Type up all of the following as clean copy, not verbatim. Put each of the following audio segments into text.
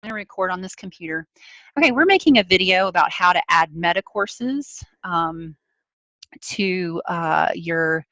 I'm going to record on this computer. Okay, we're making a video about how to add Metacourses to your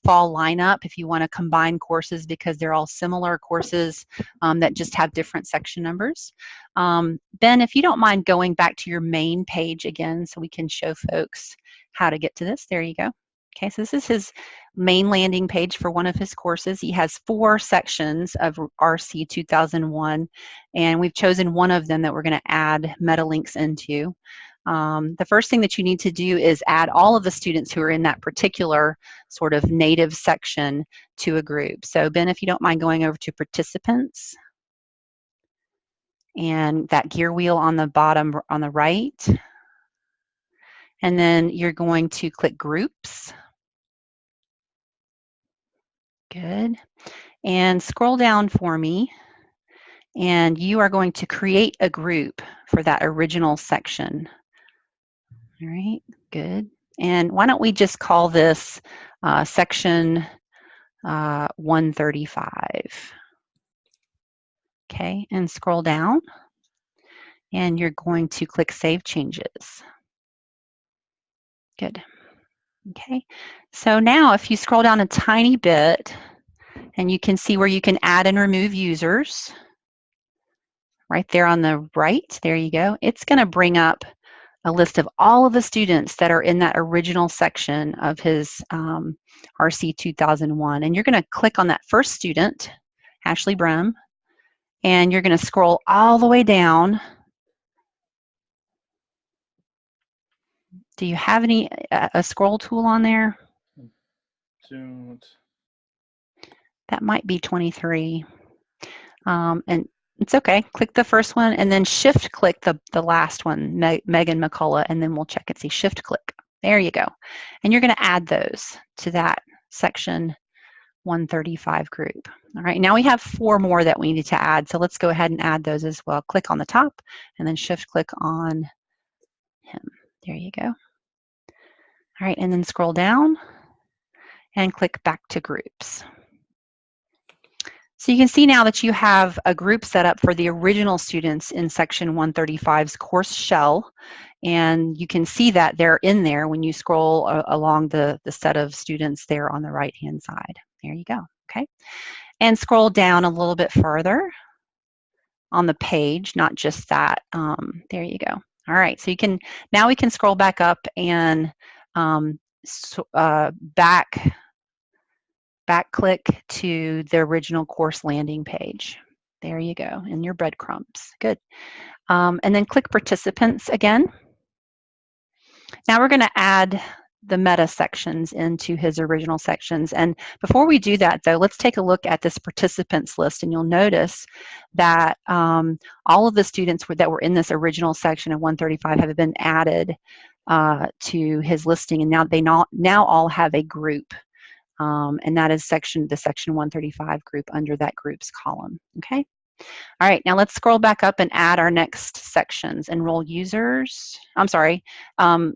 fall lineup if you want to combine courses because they're all similar courses that just have different section numbers. Ben, if you don't mind going back to your main page again so we can show folks how to get to this. There you go. Okay, so this is his main landing page for one of his courses. He has 4 sections of RC 2001, and we've chosen one of them that we're going to add meta links into. The first thing that you need to do is add all of the students who are in that particular sort of native section to a group. So Ben, if you don't mind going over to participants and that gear wheel on the bottom on the right, and then you're going to click groups. Good. And scroll down for me, and you are going to create a group for that original section. All right, good. And why don't we just call this section 135. Okay, and scroll down, and you're going to click Save Changes. Good. Okay, so now if you scroll down a tiny bit, and you can see where you can add and remove users, right there on the right, there you go. It's going to bring up a list of all of the students that are in that original section of his RC 2001. And you're going to click on that first student, Ashley Brem, and you're going to scroll all the way down. Do you have any a scroll tool on there? Don't. That might be 23. And it's okay. Click the first one and then shift click the last one, Megan McCullough, and then we'll check and see. Shift click. There you go. And you're going to add those to that section 135 group. All right, now we have 4 more that we need to add, so let's go ahead and add those as well. Click on the top and then shift click on him. There you go. All right, and then scroll down and click back to groups. So you can see now that you have a group set up for the original students in section 135's course shell, and you can see that they're in there when you scroll along the set of students there on the right hand side. There you go. Okay, and scroll down a little bit further on the page, not just that. There you go. All right, so you can now we can scroll back up and back click to the original course landing page. There you go, in your breadcrumbs. Good. And then click participants again. Now we're going to add the meta sections into his original sections. And before we do that, though, let's take a look at this participants list, and you'll notice that all of the students that were in this original section of 135 have been added to his listing, and now they now all have a group. And that is the section 135 group under that groups column. Okay. All right, now let's scroll back up and add our next sections. Enroll users. I'm sorry.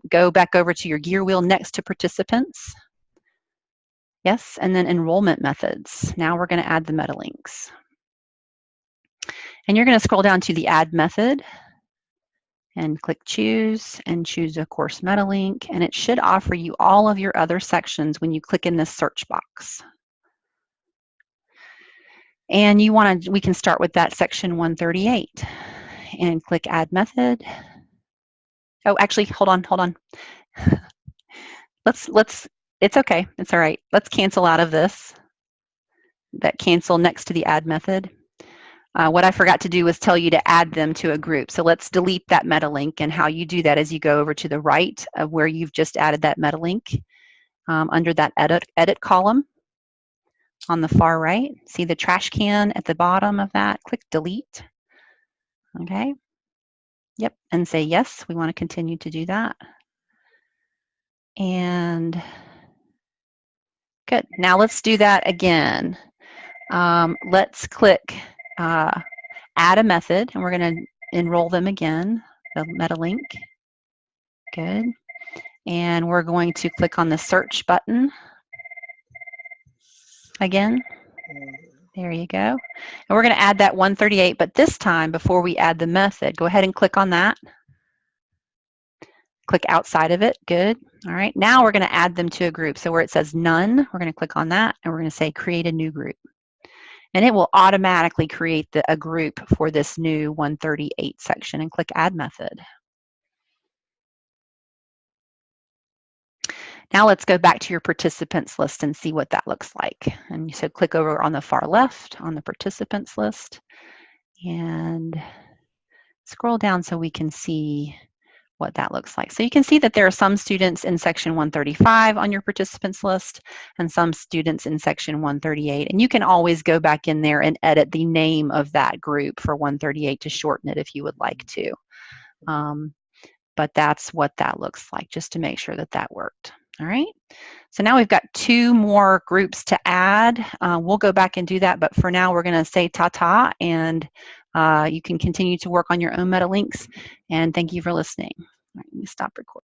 Go back over to your gear wheel next to participants. Yes, and then enrollment methods. Now we're going to add the meta links. And you're going to scroll down to the add method and click choose and choose a course meta link, and it should offer you all of your other sections when you click in this search box. And we can start with that section 138 and click add method. Oh, actually, hold on. It's okay, it's all right. Let's cancel out of this. That cancel next to the add method. What I forgot to do was tell you to add them to a group. So let's delete that meta link, and how you do that is you go over to the right of where you've just added that meta link under that edit column on the far right. See the trash can at the bottom of that? Click delete. Okay. Yep, and say yes, we want to continue to do that. And good. Now let's do that again. Let's click add a method, and we're going to enroll them again, the meta link. Good. And we're going to click on the search button again. There you go. And we're going to add that 138, but this time, before we add the method, go ahead and click on that. Click outside of it. Good. All right. Now we're going to add them to a group. So where it says none, we're going to click on that, and we're going to say create a new group. And it will automatically create a group for this new 138 section, and click add method. Now let's go back to your participants list and see what that looks like. And so click over on the far left on the participants list and scroll down so we can see what that looks like. So you can see that there are some students in section 135 on your participants list and some students in section 138. And you can always go back in there and edit the name of that group for 138 to shorten it if you would like to. But that's what that looks like, just to make sure that that worked. All right. So now we've got 2 more groups to add. We'll go back and do that, but for now we're going to say ta-ta, and you can continue to work on your own meta links. And thank you for listening. All right, let me stop recording.